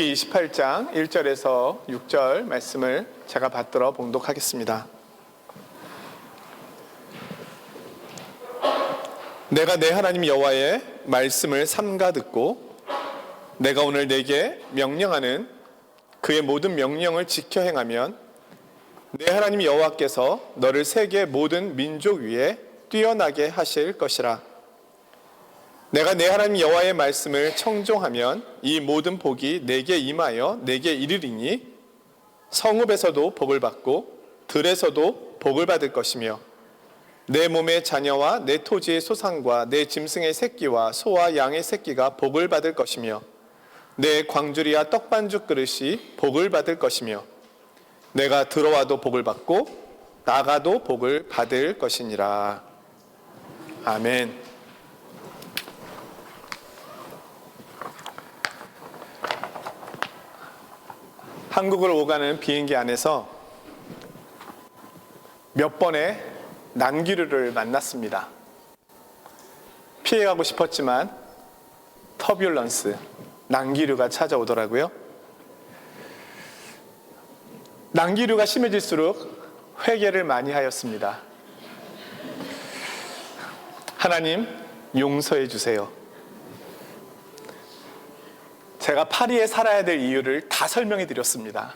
28장 1절에서 6절 말씀을 제가 받들어 봉독하겠습니다. 내가 내 하나님 여호와의 말씀을 삼가 듣고 내가 오늘 내게 명령하는 그의 모든 명령을 지켜 행하면 내 하나님 여호와께서 너를 세계 모든 민족 위에 뛰어나게 하실 것이라. 내가 내 하나님 여호와의 말씀을 청종하면 이 모든 복이 내게 임하여 내게 이르리니 성읍에서도 복을 받고 들에서도 복을 받을 것이며 내 몸의 자녀와 내 토지의 소산과 내 짐승의 새끼와 소와 양의 새끼가 복을 받을 것이며 내 광주리와 떡반죽 그릇이 복을 받을 것이며 내가 들어와도 복을 받고 나가도 복을 받을 것이니라. 아멘. 한국을 오가는 비행기 안에서 몇 번의 난기류를 만났습니다. 피해가고 싶었지만 터뷸런스, 난기류가 찾아오더라고요. 난기류가 심해질수록 회개를 많이 하였습니다. 하나님, 용서해 주세요. 제가 파리에 살아야 될 이유를 다 설명해 드렸습니다.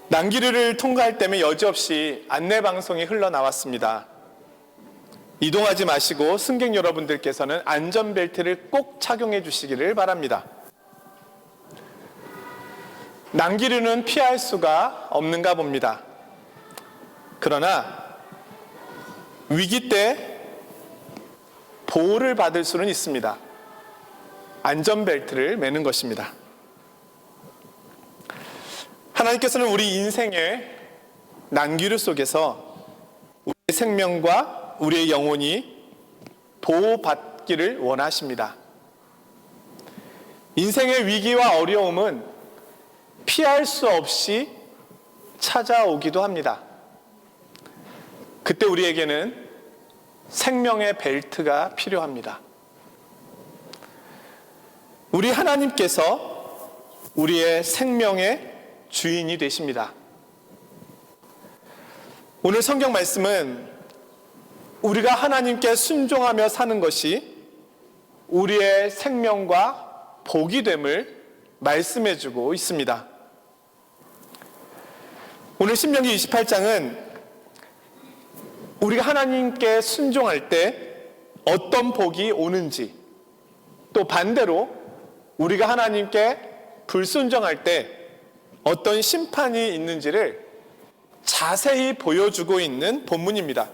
난기류를 통과할 때면 여지없이 안내방송이 흘러나왔습니다. 이동하지 마시고 승객 여러분들께서는 안전벨트를 꼭 착용해 주시기를 바랍니다. 난기류는 피할 수가 없는가 봅니다. 그러나 위기 때 보호를 받을 수는 있습니다. 안전벨트를 매는 것입니다. 하나님께서는 우리 인생의 난기류 속에서 우리의 생명과 우리의 영혼이 보호받기를 원하십니다. 인생의 위기와 어려움은 피할 수 없이 찾아오기도 합니다. 그때 우리에게는 생명의 벨트가 필요합니다. 우리 하나님께서 우리의 생명의 주인이 되십니다. 오늘 성경 말씀은 우리가 하나님께 순종하며 사는 것이 우리의 생명과 복이 됨을 말씀해주고 있습니다. 오늘 신명기 28장은 우리가 하나님께 순종할 때 어떤 복이 오는지, 또 반대로 우리가 하나님께 불순종할 때 어떤 심판이 있는지를 자세히 보여주고 있는 본문입니다.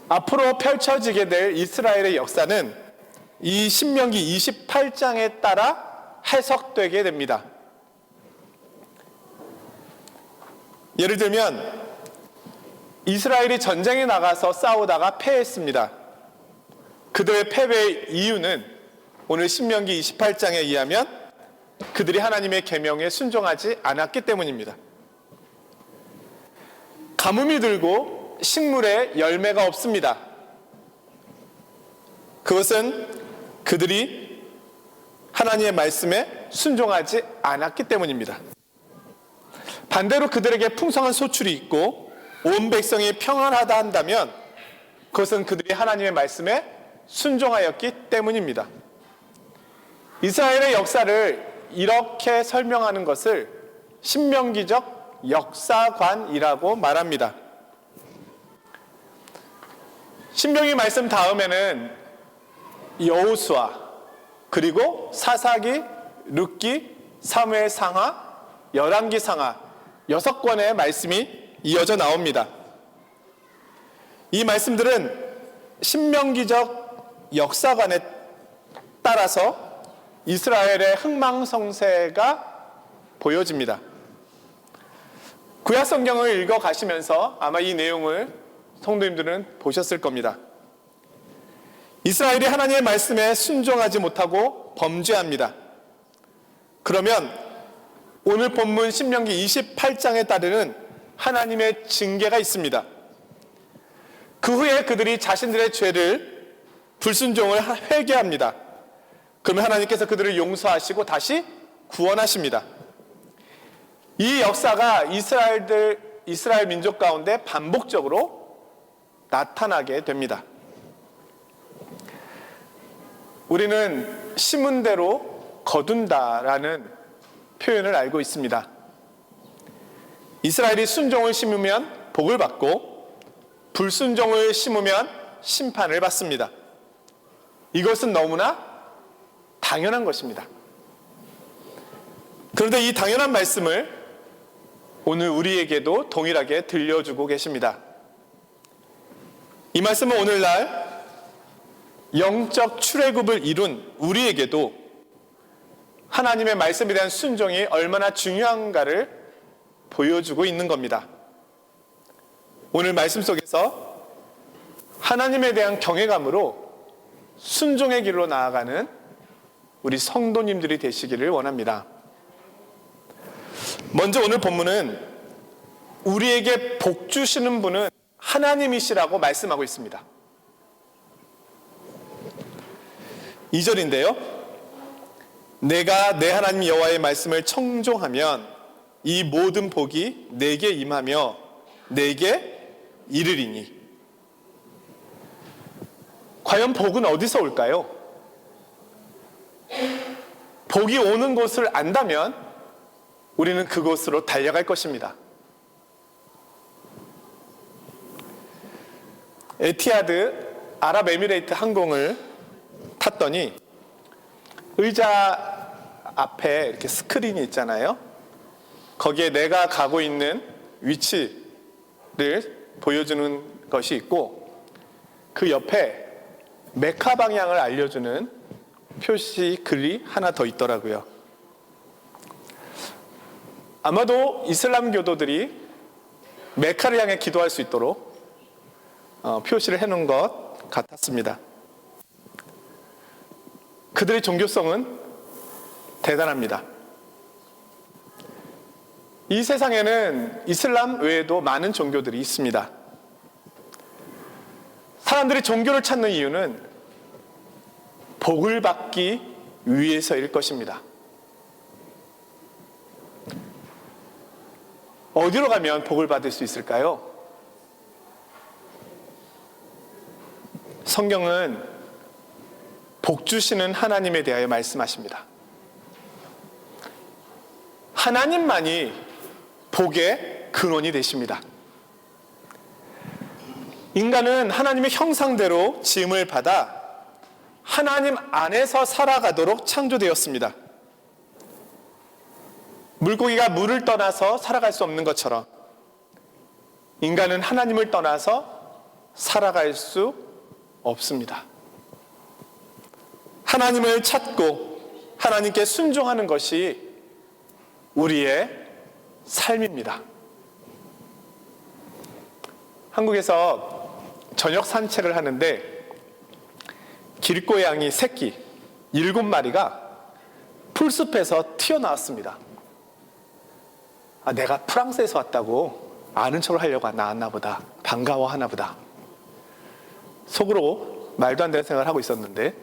앞으로 펼쳐지게 될 이스라엘의 역사는 이 신명기 28장에 따라 해석되게 됩니다. 예를 들면 이스라엘이 전쟁에 나가서 싸우다가 패했습니다. 그들의 패배의 이유는 오늘 신명기 28장에 의하면 그들이 하나님의 계명에 순종하지 않았기 때문입니다. 가뭄이 들고 식물에 열매가 없습니다. 그것은 그들이 하나님의 말씀에 순종하지 않았기 때문입니다. 반대로 그들에게 풍성한 소출이 있고 온 백성이 평안하다 한다면 그것은 그들이 하나님의 말씀에 순종하였기 때문입니다. 이스라엘의 역사를 이렇게 설명하는 것을 신명기적 역사관이라고 말합니다. 신명기 말씀 다음에는 여호수아, 그리고 사사기, 룻기, 사무엘 상하, 열왕기 상하 6권의 말씀이 이어져 나옵니다. 이 말씀들은 신명기적 역사관에 따라서 이스라엘의 흥망성쇠가 보여집니다. 구약 성경을 읽어 가시면서 아마 이 내용을 성도님들은 보셨을 겁니다. 이스라엘이 하나님의 말씀에 순종하지 못하고 범죄합니다. 그러면 오늘 본문 신명기 28장에 따르는 하나님의 징계가 있습니다. 그 후에 그들이 자신들의 죄를 불순종을 회개합니다. 그러면 하나님께서 그들을 용서하시고 다시 구원하십니다. 이 역사가 이스라엘 민족 가운데 반복적으로 나타나게 됩니다. 우리는 심은 대로 거둔다라는 표현을 알고 있습니다. 이스라엘이 순종을 심으면 복을 받고 불순종을 심으면 심판을 받습니다. 이것은 너무나 당연한 것입니다. 그런데 이 당연한 말씀을 오늘 우리에게도 동일하게 들려주고 계십니다. 이 말씀은 오늘날 영적 출애굽을 이룬 우리에게도 하나님의 말씀에 대한 순종이 얼마나 중요한가를 보여주고 있는 겁니다. 오늘 말씀 속에서 하나님에 대한 경외감으로 순종의 길로 나아가는 우리 성도님들이 되시기를 원합니다. 먼저 오늘 본문은 우리에게 복 주시는 분은 하나님이시라고 말씀하고 있습니다. 2절인데요. 내가 내 하나님 여호와의 말씀을 청종하면 이 모든 복이 내게 임하며 내게 이르리니. 과연 복은 어디서 올까요? 복이 오는 곳을 안다면 우리는 그곳으로 달려갈 것입니다. 에티하드 아랍에미레이트 항공을 탔더니 의자 앞에 이렇게 스크린이 있잖아요. 거기에 내가 가고 있는 위치를 보여주는 것이 있고 그 옆에 메카 방향을 알려주는 표시 글이 하나 더 있더라고요. 아마도 이슬람 교도들이 메카를 향해 기도할 수 있도록 표시를 해놓은 것 같았습니다. 그들의 종교성은 대단합니다. 이 세상에는 이슬람 외에도 많은 종교들이 있습니다. 사람들이 종교를 찾는 이유는 복을 받기 위해서일 것입니다. 어디로 가면 복을 받을 수 있을까요? 성경은 복 주시는 하나님에 대하여 말씀하십니다. 하나님만이 복의 근원이 되십니다. 인간은 하나님의 형상대로 지음을 받아 하나님 안에서 살아가도록 창조되었습니다. 물고기가 물을 떠나서 살아갈 수 없는 것처럼 인간은 하나님을 떠나서 살아갈 수 없습니다. 하나님을 찾고 하나님께 순종하는 것이 우리의 삶입니다. 한국에서 저녁 산책을 하는데 길고양이 새끼 7마리가 풀숲에서 튀어나왔습니다. 내가 프랑스에서 왔다고 아는 척을 하려고 나왔나 보다, 반가워하나 보다, 속으로 말도 안 되는 생각을 하고 있었는데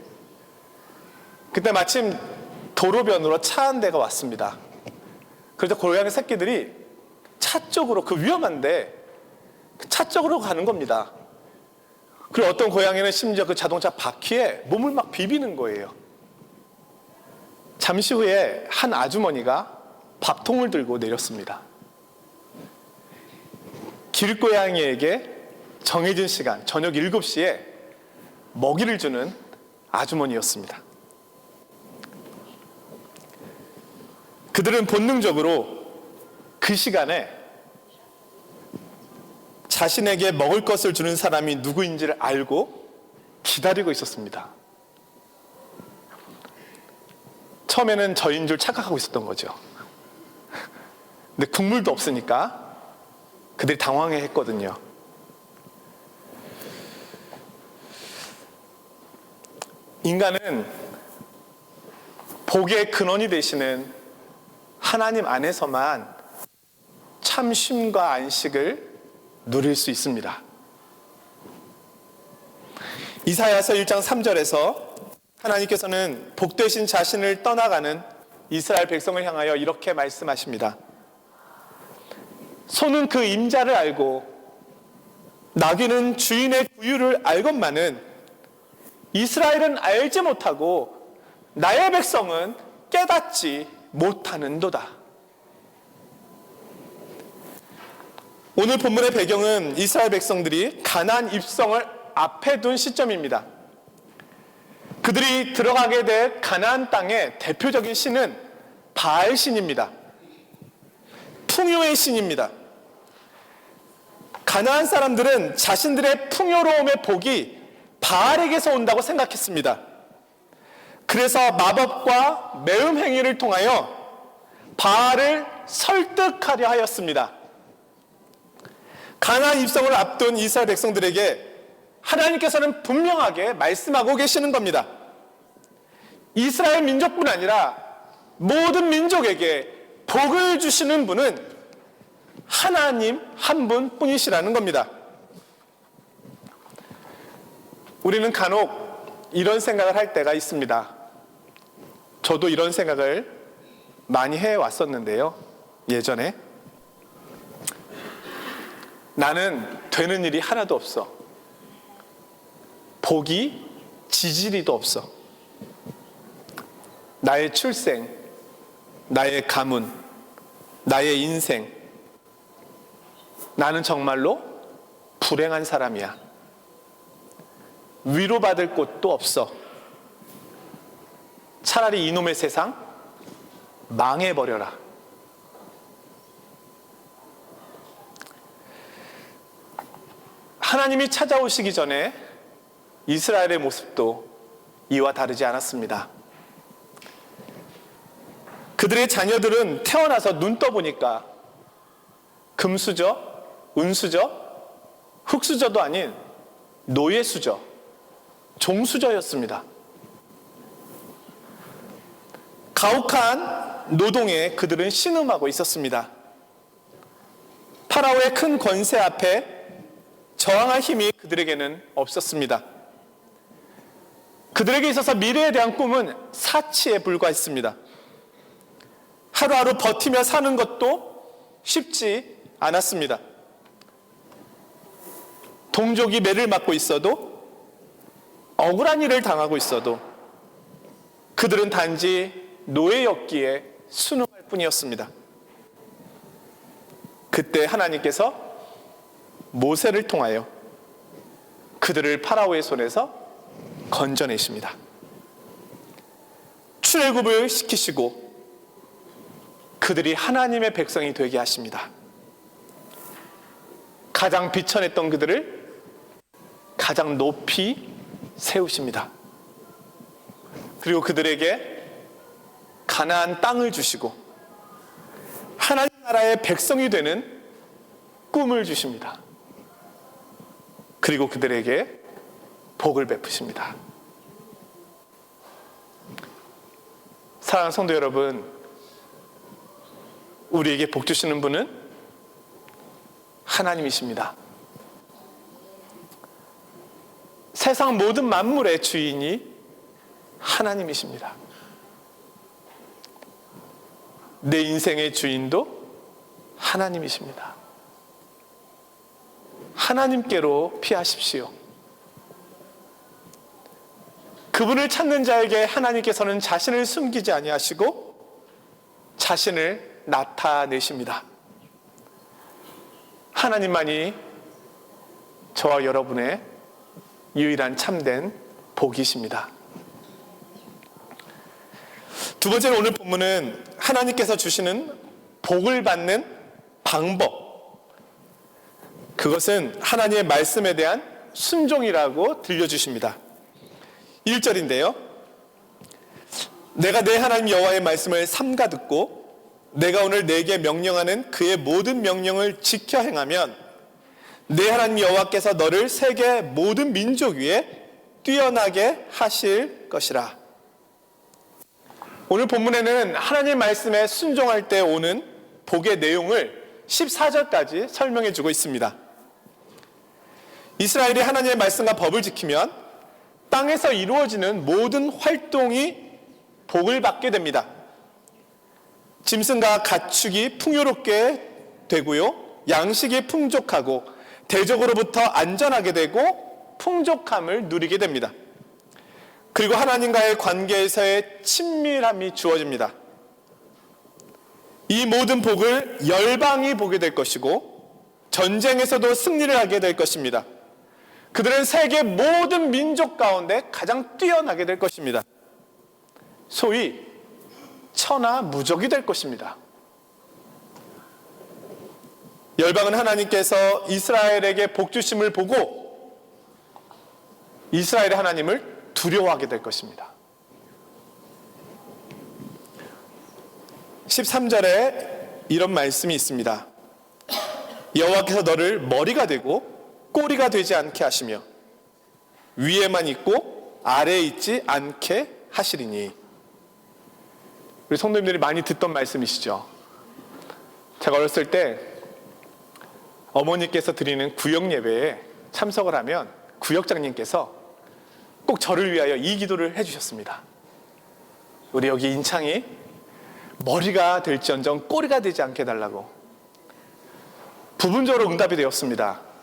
그때 마침 도로변으로 차 한 대가 왔습니다. 그래서 고양이 새끼들이 차 쪽으로, 그 위험한데 차 쪽으로 가는 겁니다. 그리고 어떤 고양이는 심지어 그 자동차 바퀴에 몸을 막 비비는 거예요. 잠시 후에 한 아주머니가 밥통을 들고 내렸습니다. 길고양이에게 정해진 시간, 저녁 7시에 먹이를 주는 아주머니였습니다. 그들은 본능적으로 그 시간에 자신에게 먹을 것을 주는 사람이 누구인지를 알고 기다리고 있었습니다. 처음에는 저인 줄 착각하고 있었던 거죠. 근데 국물도 없으니까 그들이 당황해 했거든요. 인간은 복의 근원이 되시는 하나님 안에서만 참 쉼과 안식을 누릴 수 있습니다. 이사야서 1장 3절에서 하나님께서는 복되신 자신을 떠나가는 이스라엘 백성을 향하여 이렇게 말씀하십니다. 소는 그 임자를 알고 나귀는 주인의 구유를 알건만은 이스라엘은 알지 못하고 나의 백성은 깨닫지 못하는도다. 오늘 본문의 배경은 이스라엘 백성들이 가나안 입성을 앞에 둔 시점입니다. 그들이 들어가게 될 가나안 땅의 대표적인 신은 바알 신입니다. 풍요의 신입니다. 가나안 사람들은 자신들의 풍요로움의 복이 바알에게서 온다고 생각했습니다. 그래서 마법과 매음 행위를 통하여 바알을 설득하려 하였습니다. 가나안 입성을 앞둔 이스라엘 백성들에게 하나님께서는 분명하게 말씀하고 계시는 겁니다. 이스라엘 민족뿐 아니라 모든 민족에게 복을 주시는 분은 하나님 한 분뿐이시라는 겁니다. 우리는 간혹 이런 생각을 할 때가 있습니다. 저도 이런 생각을 많이 해왔었는데요. 예전에 나는 되는 일이 하나도 없어. 복이 지지리도 없어. 나의 출생, 나의 가문, 나의 인생, 나는 정말로 불행한 사람이야. 위로받을 곳도 없어. 차라리 이놈의 세상 망해버려라. 하나님이 찾아오시기 전에 이스라엘의 모습도 이와 다르지 않았습니다. 그들의 자녀들은 태어나서 눈 떠보니까 금수저, 은수저, 흙수저도 아닌 노예수저, 종수저였습니다. 가혹한 노동에 그들은 신음하고 있었습니다. 파라오의 큰 권세 앞에 저항할 힘이 그들에게는 없었습니다. 그들에게 있어서 미래에 대한 꿈은 사치에 불과했습니다. 하루하루 버티며 사는 것도 쉽지 않았습니다. 동족이 매를 맞고 있어도, 억울한 일을 당하고 있어도 그들은 단지 노예였기에 순응할 뿐이었습니다. 그때 하나님께서 모세를 통하여 그들을 파라오의 손에서 건져내십니다. 출애굽을 시키시고 그들이 하나님의 백성이 되게 하십니다. 가장 비천했던 그들을 가장 높이 세우십니다. 그리고 그들에게 가나안 땅을 주시고 하나님 나라의 백성이 되는 꿈을 주십니다. 그리고 그들에게 복을 베푸십니다. 사랑하는 성도 여러분, 우리에게 복 주시는 분은 하나님이십니다. 세상 모든 만물의 주인이 하나님이십니다. 내 인생의 주인도 하나님이십니다. 하나님께로 피하십시오. 그분을 찾는 자에게 하나님께서는 자신을 숨기지 아니하시고 자신을 나타내십니다. 하나님만이 저와 여러분의 유일한 참된 복이십니다. 두 번째로 오늘 본문은 하나님께서 주시는 복을 받는 방법, 그것은 하나님의 말씀에 대한 순종이라고 들려주십니다. 1절인데요. 내가 내 하나님 여호와의 말씀을 삼가 듣고 내가 오늘 내게 명령하는 그의 모든 명령을 지켜 행하면 내 하나님 여호와께서 너를 세계 모든 민족 위에 뛰어나게 하실 것이라. 오늘 본문에는 하나님 말씀에 순종할 때 오는 복의 내용을 14절까지 설명해 주고 있습니다. 이스라엘이 하나님의 말씀과 법을 지키면 땅에서 이루어지는 모든 활동이 복을 받게 됩니다. 짐승과 가축이 풍요롭게 되고요, 양식이 풍족하고 대적으로부터 안전하게 되고 풍족함을 누리게 됩니다. 그리고 하나님과의 관계에서의 친밀함이 주어집니다. 이 모든 복을 열방이 보게 될 것이고 전쟁에서도 승리를 하게 될 것입니다. 그들은 세계 모든 민족 가운데 가장 뛰어나게 될 것입니다. 소위 천하무적이 될 것입니다. 열방은 하나님께서 이스라엘에게 복 주심을 보고 이스라엘의 하나님을 두려워하게 될 것입니다. 13절에 이런 말씀이 있습니다. 여호와께서 너를 머리가 되고 꼬리가 되지 않게 하시며 위에만 있고 아래에 있지 않게 하시리니. 우리 성도님들이 많이 듣던 말씀이시죠. 제가 어렸을 때 어머니께서 드리는 구역 예배에 참석을 하면 구역장님께서 꼭 저를 위하여 이 기도를 해주셨습니다. 우리 여기 인창이 머리가 될지언정 꼬리가 되지 않게 해달라고. 부분적으로 응답이 되었습니다.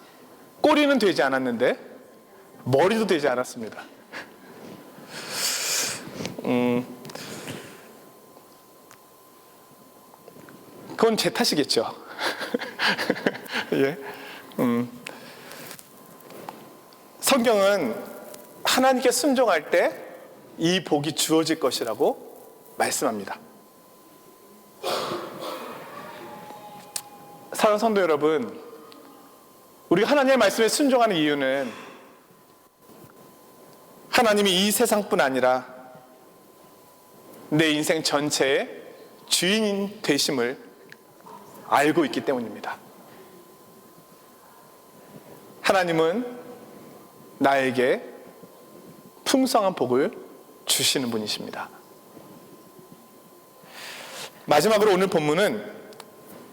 꼬리는 되지 않았는데 머리도 되지 않았습니다. 그건 제 탓이겠죠. 예. 성경은 하나님께 순종할 때 이 복이 주어질 것이라고 말씀합니다. 사랑하는 성도 여러분, 우리가 하나님의 말씀에 순종하는 이유는 하나님이 이 세상뿐 아니라 내 인생 전체의 주인인 되심을 알고 있기 때문입니다. 하나님은 나에게 풍성한 복을 주시는 분이십니다. 마지막으로 오늘 본문은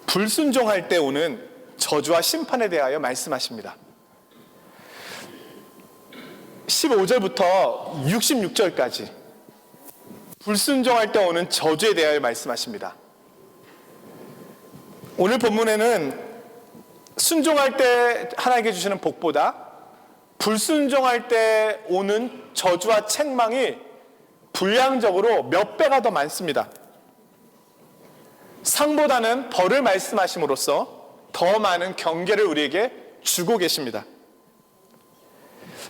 불순종할 때 오는 저주와 심판에 대하여 말씀하십니다. 15절부터 66절까지 불순종할 때 오는 저주에 대하여 말씀하십니다. 오늘 본문에는 순종할 때 하나님께 주시는 복보다 불순종할 때 오는 저주와 책망이 분량적으로 몇 배가 더 많습니다. 상보다는 벌을 말씀하심으로써 더 많은 경계를 우리에게 주고 계십니다.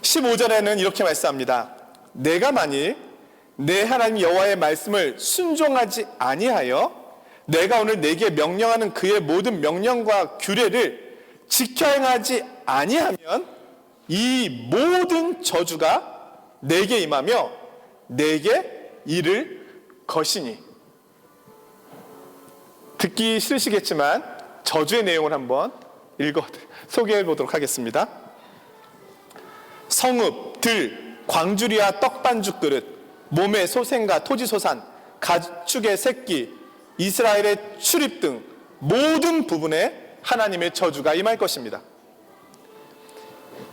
15절에는 이렇게 말씀합니다. 내가 만일 내 하나님 여호와의 말씀을 순종하지 아니하여 내가 오늘 내게 명령하는 그의 모든 명령과 규례를 지켜 행하지 아니하면 이 모든 저주가 내게 임하며 내게 이를 것이니. 듣기 싫으시겠지만 저주의 내용을 한번 소개해 보도록 하겠습니다. 성읍, 들, 광주리와 떡반죽 그릇, 몸의 소생과 토지소산, 가축의 새끼, 이스라엘의 출입 등 모든 부분에 하나님의 저주가 임할 것입니다.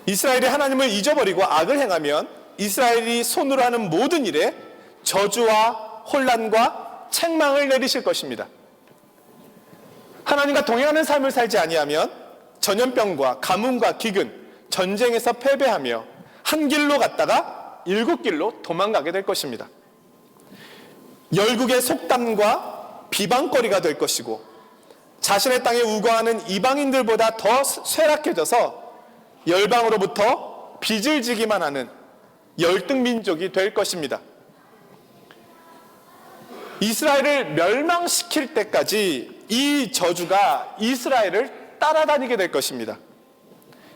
이스라엘이 하나님을 잊어버리고 악을 행하면 이스라엘이 손으로 하는 모든 일에 저주와 혼란과 책망을 내리실 것입니다. 하나님과 동행하는 삶을 살지 아니하면 전염병과 가뭄과 기근, 전쟁에서 패배하며 한 길로 갔다가 7길로 도망가게 될 것입니다. 열국의 속담과 비방거리가 될 것이고 자신의 땅에 우거하는 이방인들보다 더 쇠락해져서 열방으로부터 빚을 지기만 하는 열등민족이 될 것입니다. 이스라엘을 멸망시킬 때까지 이 저주가 이스라엘을 따라다니게 될 것입니다.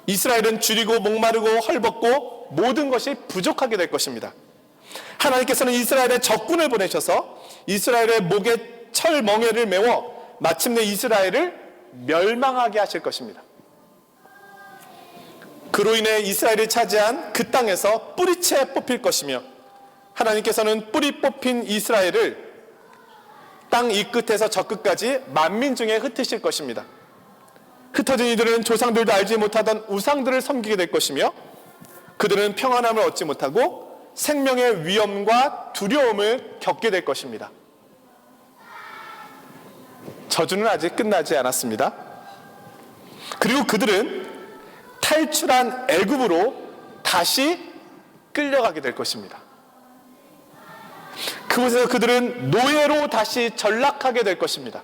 이스라엘은 줄이고 목마르고 헐벗고 모든 것이 부족하게 될 것입니다. 하나님께서는 이스라엘의 적군을 보내셔서 이스라엘의 목에 철멍에를 메워 마침내 이스라엘을 멸망하게 하실 것입니다. 그로 인해 이스라엘이 차지한 그 땅에서 뿌리채 뽑힐 것이며 하나님께서는 뿌리 뽑힌 이스라엘을 땅 이 끝에서 저 끝까지 만민 중에 흩으실 것입니다. 흩어진 이들은 조상들도 알지 못하던 우상들을 섬기게 될 것이며 그들은 평안함을 얻지 못하고 생명의 위험과 두려움을 겪게 될 것입니다. 저주는 아직 끝나지 않았습니다. 그리고 그들은 탈출한 애굽으로 다시 끌려가게 될 것입니다. 그곳에서 그들은 노예로 다시 전락하게 될 것입니다.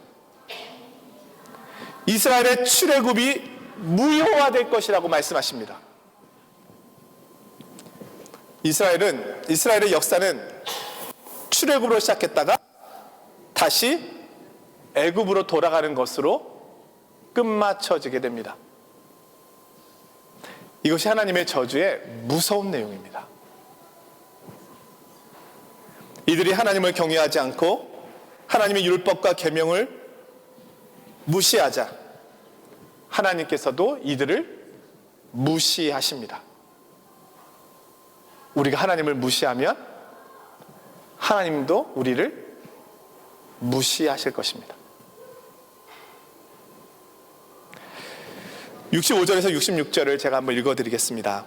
이스라엘의 출애굽이 무효화될 것이라고 말씀하십니다. 이스라엘의 역사는 출애굽으로 시작했다가 다시 애굽으로 돌아가는 것으로 끝마쳐지게 됩니다. 이것이 하나님의 저주의 무서운 내용입니다. 이들이 하나님을 경외하지 않고 하나님의 율법과 계명을 무시하자 하나님께서도 이들을 무시하십니다. 우리가 하나님을 무시하면 하나님도 우리를 무시하실 것입니다. 65절에서 66절을 제가 한번 읽어드리겠습니다.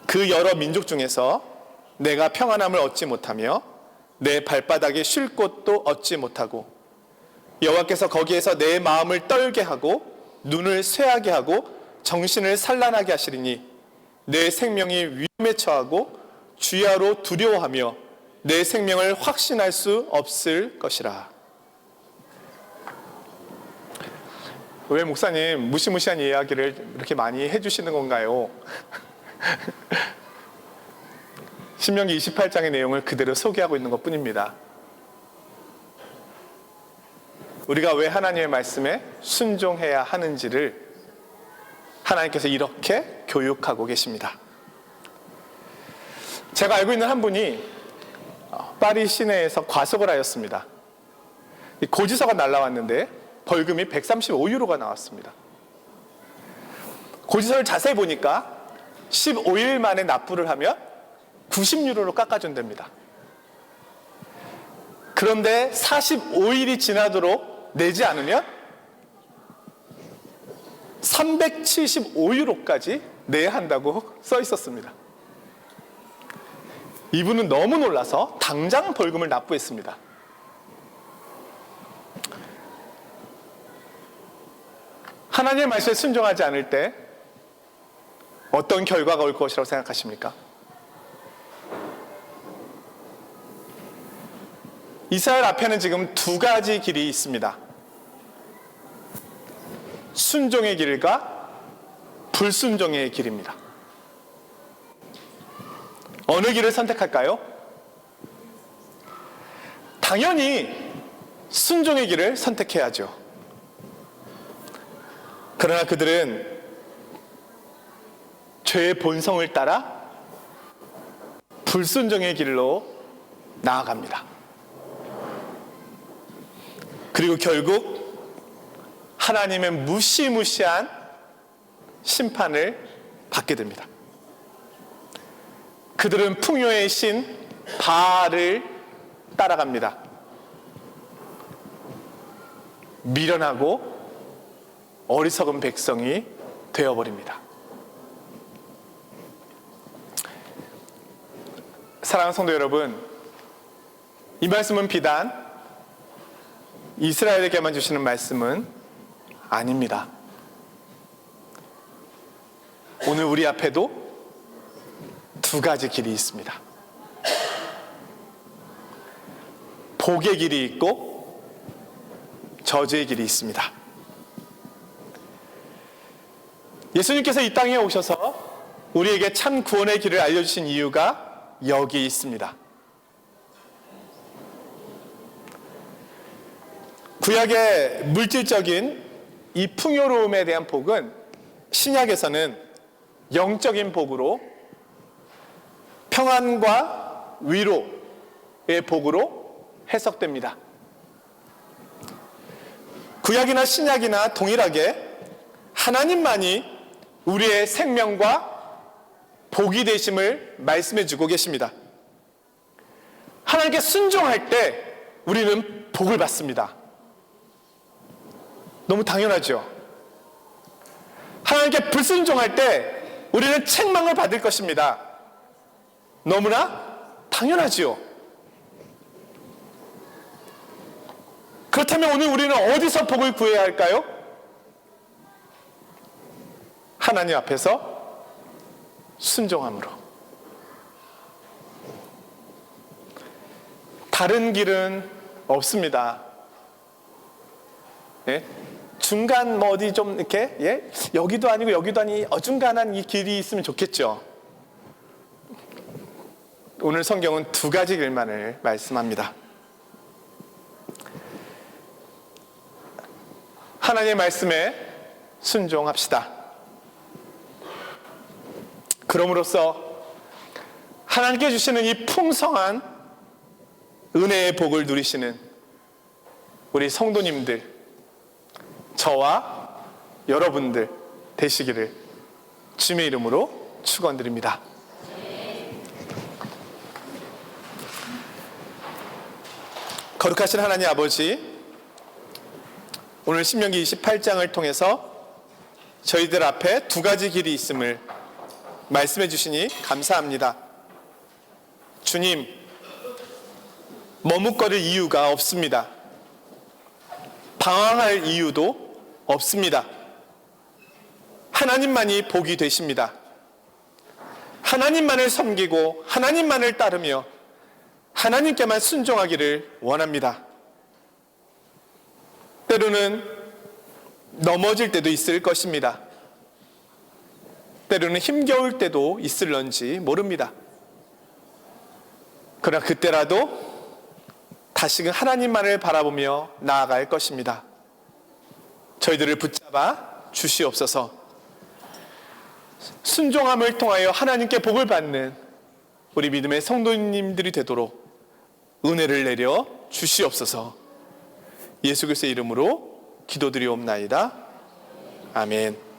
그 여러 민족 중에서 내가 평안함을 얻지 못하며 내 발바닥에 쉴 곳도 얻지 못하고 여호와께서 거기에서 내 마음을 떨게 하고 눈을 쇠하게 하고 정신을 산란하게 하시리니 내 생명이 위험에 처하고 주야로 두려워하며 내 생명을 확신할 수 없을 것이라. 왜 목사님 무시무시한 이야기를 이렇게 많이 해주시는 건가요? 신명기 28장의 내용을 그대로 소개하고 있는 것 뿐입니다. 우리가 왜 하나님의 말씀에 순종해야 하는지를 하나님께서 이렇게 교육하고 계십니다. 제가 알고 있는 한 분이 파리 시내에서 과속을 하였습니다. 고지서가 날라왔는데 벌금이 135유로가 나왔습니다. 고지서를 자세히 보니까 15일 만에 납부를 하면 90유로로 깎아준답니다. 그런데 45일이 지나도록 내지 않으면 375유로까지 내야 한다고 써 있었습니다. 이분은 너무 놀라서 당장 벌금을 납부했습니다. 하나님의 말씀에 순종하지 않을 때 어떤 결과가 올 것이라고 생각하십니까? 이스라엘 앞에는 지금 두 가지 길이 있습니다. 순종의 길과 불순종의 길입니다. 어느 길을 선택할까요? 당연히 순종의 길을 선택해야죠. 그러나 그들은 죄의 본성을 따라 불순종의 길로 나아갑니다. 그리고 결국 하나님의 무시무시한 심판을 받게 됩니다. 그들은 풍요의 신 바알을 따라갑니다. 미련하고 어리석은 백성이 되어버립니다. 사랑하는 성도 여러분, 이 말씀은 비단 이스라엘에게만 주시는 말씀은 아닙니다. 오늘 우리 앞에도 두 가지 길이 있습니다. 복의 길이 있고 저주의 길이 있습니다. 예수님께서 이 땅에 오셔서 우리에게 참 구원의 길을 알려주신 이유가 여기 있습니다. 구약의 물질적인 이 풍요로움에 대한 복은 신약에서는 영적인 복으로 평안과 위로의 복으로 해석됩니다. 구약이나 신약이나 동일하게 하나님만이 우리의 생명과 복이 되심을 말씀해 주고 계십니다. 하나님께 순종할 때 우리는 복을 받습니다. 너무 당연하죠. 하나님께 불순종할 때 우리는 책망을 받을 것입니다. 너무나 당연하지요. 그렇다면 오늘 우리는 어디서 복을 구해야 할까요? 하나님 앞에서 순종함으로. 다른 길은 없습니다. 예? 중간 뭐 어디 좀 이렇게, 예? 여기도 아니고 여기도 아니 어중간한 이 길이 있으면 좋겠죠. 오늘 성경은 두 가지 길만을 말씀합니다. 하나님의 말씀에 순종합시다. 그럼으로써 하나님께 주시는 이 풍성한 은혜의 복을 누리시는 우리 성도님들, 저와 여러분들 되시기를 주님의 이름으로 축원드립니다. 거룩하신 하나님 아버지, 오늘 신명기 28장을 통해서 저희들 앞에 두 가지 길이 있음을 말씀해 주시니 감사합니다. 주님, 머뭇거릴 이유가 없습니다. 방황할 이유도 없습니다. 하나님만이 복이 되십니다. 하나님만을 섬기고 하나님만을 따르며 하나님께만 순종하기를 원합니다. 때로는 넘어질 때도 있을 것입니다. 때로는 힘겨울 때도 있을런지 모릅니다. 그러나 그때라도 다시금 하나님만을 바라보며 나아갈 것입니다. 저희들을 붙잡아 주시옵소서. 순종함을 통하여 하나님께 복을 받는 우리 믿음의 성도님들이 되도록 은혜를 내려 주시옵소서. 예수 그리스도의 이름으로 기도드리옵나이다. 아멘.